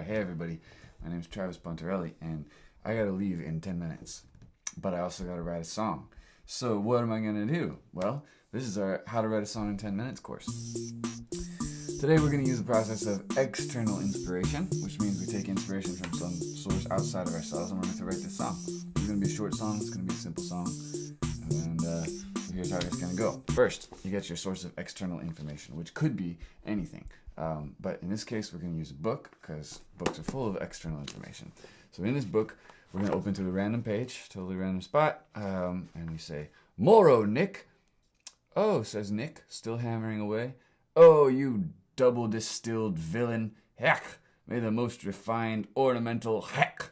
hey everybody, my name's Travis Puntarelli, and I gotta leave in 10 minutes, but I also gotta write a song. So what am I gonna do? Well, this is our How to Write a Song in 10 Minutes course. Today we're gonna use the process of external inspiration, which means we take inspiration from some source outside of ourselves, and we're going to write this song. It's gonna be a short song, it's gonna be a simple song, and here's how it's gonna go. First, you get your source of external information, which could be anything. But in this case, we're going to use a book because books are full of external information. So in this book, we're going to open to a random page, totally random spot, and we say, "Moro, Nick." "Oh," says Nick, still hammering away. "Oh, you double distilled villain. Heck, may the most refined, ornamental, heck,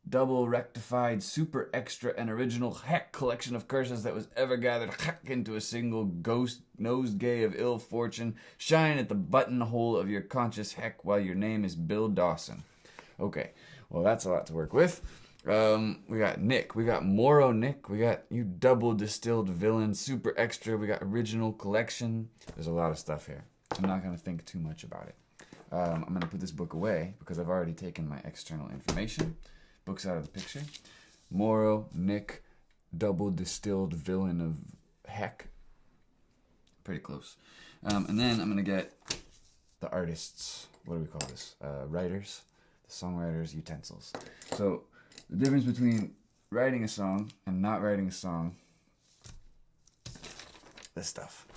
double rectified, super extra and original heck collection of curses that was ever gathered heck into a single ghost nosegay of ill fortune shine at the buttonhole of your conscious heck while your name is Bill Dawson." Okay, well that's a lot to work with. We got Nick, we got Moro Nick, we got you double distilled villain, super extra, we got original collection. There's a lot of stuff here. I'm not going to think too much about it. I'm going to put this book away because I've already taken my external information. Book's out of the picture. Moro, Nick, double distilled villain of heck. Pretty close. And then I'm going to get the artists, what do we call this? Writers, the songwriters' utensils. So the difference between writing a song and not writing a song, this stuff.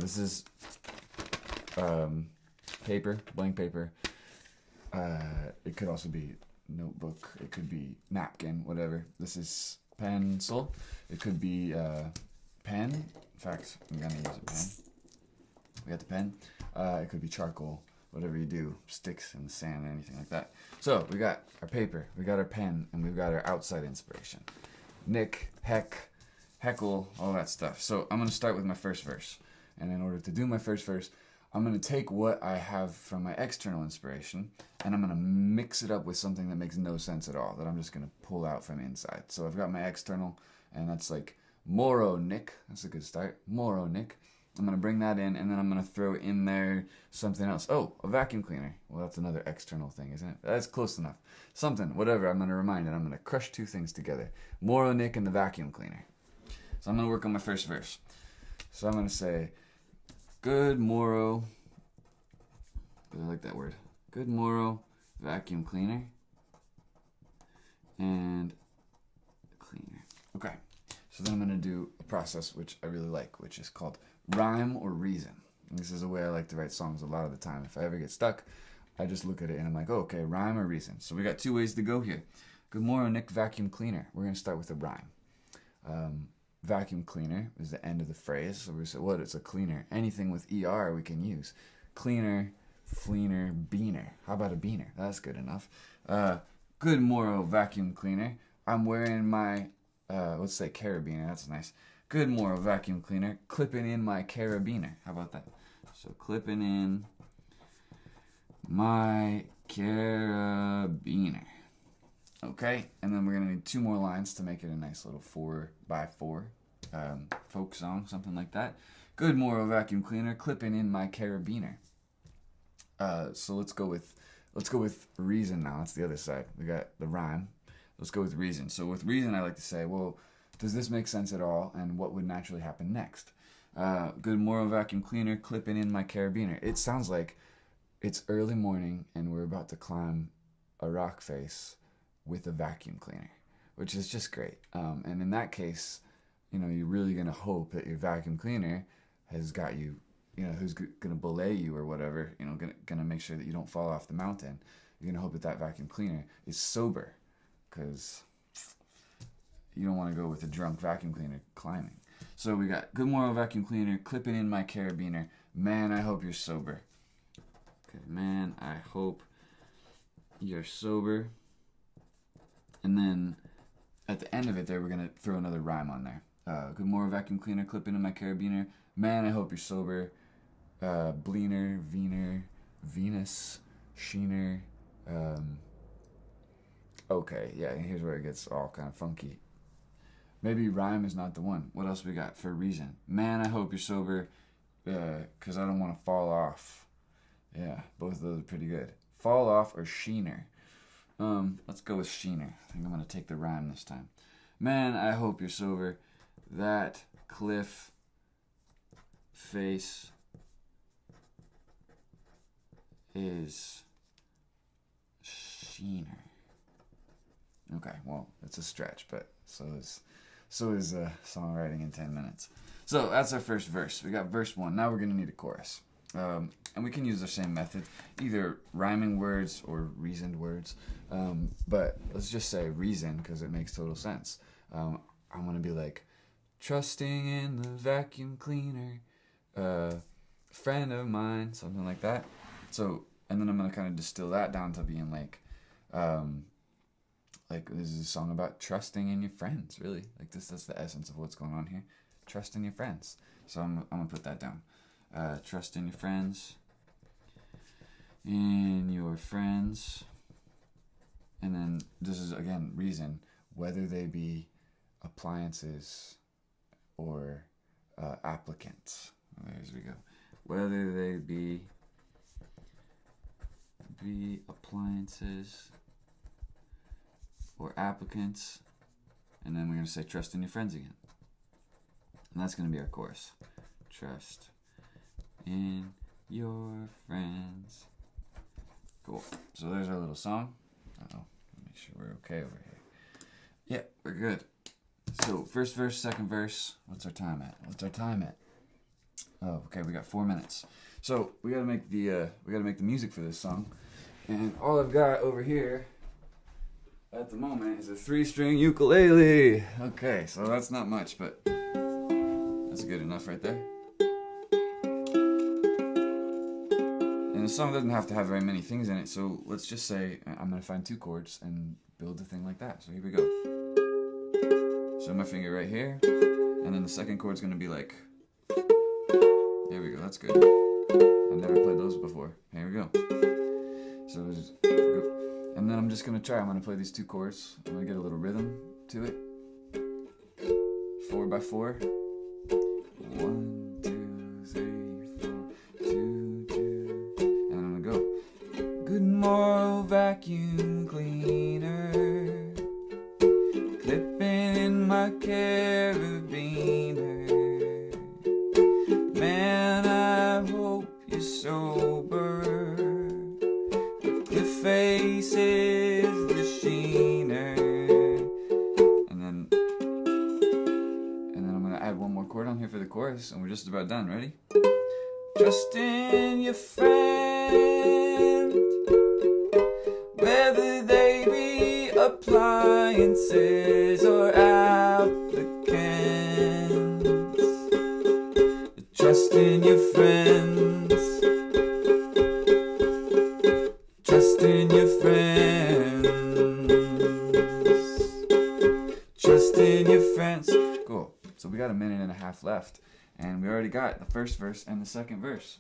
This is paper, blank paper. It could also be notebook, it could be napkin, whatever. This is pencil, it could be pen. In fact, I'm gonna use a pen. We got the pen. It could be charcoal, whatever you do, sticks in the sand, anything like that. So we got our paper, we got our pen, and we've got our outside inspiration. Nick, heck, heckle, all that stuff. So I'm gonna start with my first verse, and in order to do my first verse, I'm going to take what I have from my external inspiration and I'm going to mix it up with something that makes no sense at all, that I'm just going to pull out from inside. So I've got my external, and that's like Moro Nick. That's a good start. Moro Nick. I'm going to bring that in, and then I'm going to throw in there something else. Oh, a vacuum cleaner. Well, that's another external thing, isn't it? That's close enough. Something, whatever, I'm going to remind it. I'm going to crush two things together. Moro Nick and the vacuum cleaner. So I'm going to work on my first verse. So I'm going to say, "Good Moro," I like that word. "Good Moro, vacuum cleaner and cleaner." Okay, so then I'm going to do a process which I really like, which is called rhyme or reason. And this is a way I like to write songs a lot of the time. If I ever get stuck, I just look at it and I'm like, oh, okay, rhyme or reason. So we got two ways to go here. "Good Moro, Nick, vacuum cleaner." We're going to start with a rhyme. Vacuum cleaner is the end of the phrase. So we say, what? It's a cleaner. Anything with ER we can use. Cleaner, fleener, beaner. How about a beaner? That's good enough. "Good Moro, vacuum cleaner. I'm wearing my, let's say carabiner. That's nice. Good Moro, vacuum cleaner. Clipping in my carabiner." How about that? So clipping in my carabiner. Okay, and then we're going to need two more lines to make it a nice little 4x4 folk song, something like that. "Good Moro, vacuum cleaner, clipping in my carabiner." So let's go with reason now. That's the other side. We got the rhyme. Let's go with reason. So with reason, I like to say, well, does this make sense at all, and what would naturally happen next? "Good Moro, vacuum cleaner, clipping in my carabiner." It sounds like it's early morning and we're about to climb a rock face with a vacuum cleaner, which is just great. And in that case, you're really going to hope that your vacuum cleaner has got you, who's going to belay you or whatever, going to make sure that you don't fall off the mountain. You're going to hope that vacuum cleaner is sober, because you don't want to go with a drunk vacuum cleaner climbing. So we got "Good Moro, vacuum cleaner, clipping in my carabiner. Man, I hope you're sober." Okay, man, I hope you're sober. And then at the end of it there, we're going to throw another rhyme on there. "Good Moro, vacuum cleaner, clipping in my carabiner. Man, I hope you're sober. Bleener, Wiener, Venus, Sheener." Okay, yeah, and here's where it gets all kind of funky. Maybe rhyme is not the one. What else we got for reason? "Man, I hope you're sober, because I don't want to fall off." Yeah, both of those are pretty good. fall off or sheener. Let's go with sheener. I think I'm gonna take the rhyme this time. Man, I hope you're sober. That cliff face is sheener. Okay, well, it's a stretch, but so is songwriting in 10 minutes. So that's our first verse. We got verse 1. Now we're going to need a chorus. And we can use the same method, either rhyming words or reasoned words. But let's just say reason because it makes total sense. I'm going to be like, trusting in the vacuum cleaner, friend of mine, something like that. So, and then I'm going to kind of distill that down to being like this is a song about trusting in your friends, really. Like that's the essence of what's going on here. Trust in your friends. So I'm going to put that down. Trust in your friends. In your friends. And then this is, again, reason. Whether they be appliances or applicants. There we go. Whether they be appliances or applicants, and then we're going to say trust in your friends again. And that's going to be our chorus. Trust in your friends. Cool. So there's our little song. Make sure we're okay over here. Yeah, we're good. So first verse, second verse. What's our time at? Oh, okay, we got 4 minutes. So we gotta make the music for this song. And all I've got over here at the moment is a 3-string ukulele. Okay, so that's not much, but that's good enough right there. And the song doesn't have to have very many things in it, so let's just say I'm going to find 2 chords and build a thing like that. So here we go. So my finger right here, and then the second chord's going to be like, there we go, that's good. I've never played those before. Here we go. So and then I'm just going to try. I'm going to play these 2 chords. I'm going to get a little rhythm to it. 4 by 4. 1, 2, 3, 4, 2, 2. And then I'm going to go. Good moral vacuum cleaner, clipping in my carabiner. Man, I hope you're sober. The face is the sheener. And then I'm gonna add one more chord on here for the chorus, and we're just about done. Ready? Trust in your friend, whether they be appliances or applicants. Trust in your friends. Trust in your friends. Trust in your friends. Cool. So we got a minute and a half left, and we already got the first verse and the second verse.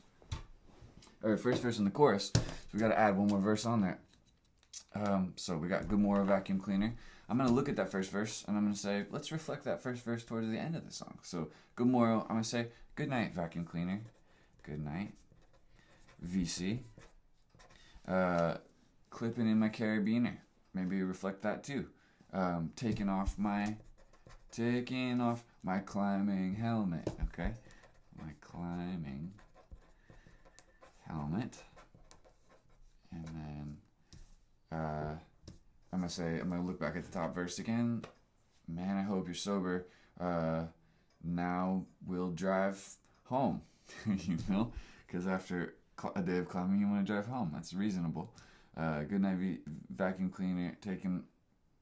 Or first verse and the chorus. So we got to add one more verse on there. So we got Good Morrow Vacuum Cleaner. I'm going to look at that first verse, and I'm going to say, let's reflect that first verse towards the end of the song. So, good morrow, I'm going to say, good night, vacuum cleaner. Good night. VC. Clipping in my carabiner. Maybe reflect that too. Taking off my climbing helmet. Okay? My climbing helmet. And then I'm gonna look back at the top verse again. Man, I hope you're sober. Now we'll drive home. You know, because after a day of climbing, you want to drive home. That's reasonable. Good night, vacuum cleaner. Taking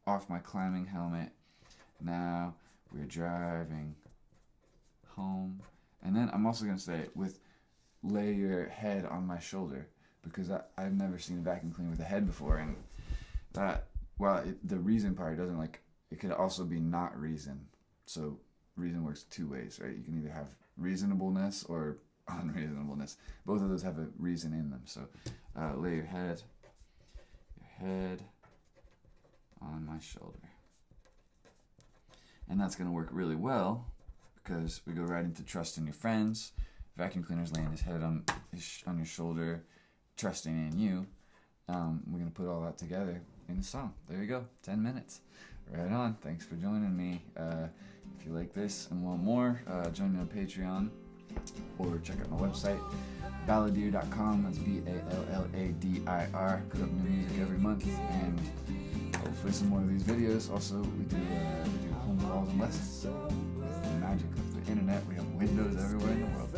off my climbing helmet. Now we're driving home. And then I'm also gonna say it with lay your head on my shoulder, because I've never seen a vacuum cleaner with a head before, and that, well, the reason part doesn't, like, it could also be not reason. So reason works 2 ways, right? You can either have reasonableness or unreasonableness. Both of those have a reason in them. So lay your head on my shoulder. And that's going to work really well because we go right into trust in your friends. Vacuum cleaner's laying his head on your shoulder, trusting in you. we're going to put all that together in a song. There you go, 10 minutes. Right on. Thanks for joining me. If you like this and want more, join me on Patreon or check out my website, balladir.com. That's Balladir. Put up new music every month, and hopefully some more of these videos. Also, we do home calls and lessons. With the magic of the internet, we have windows everywhere in the world.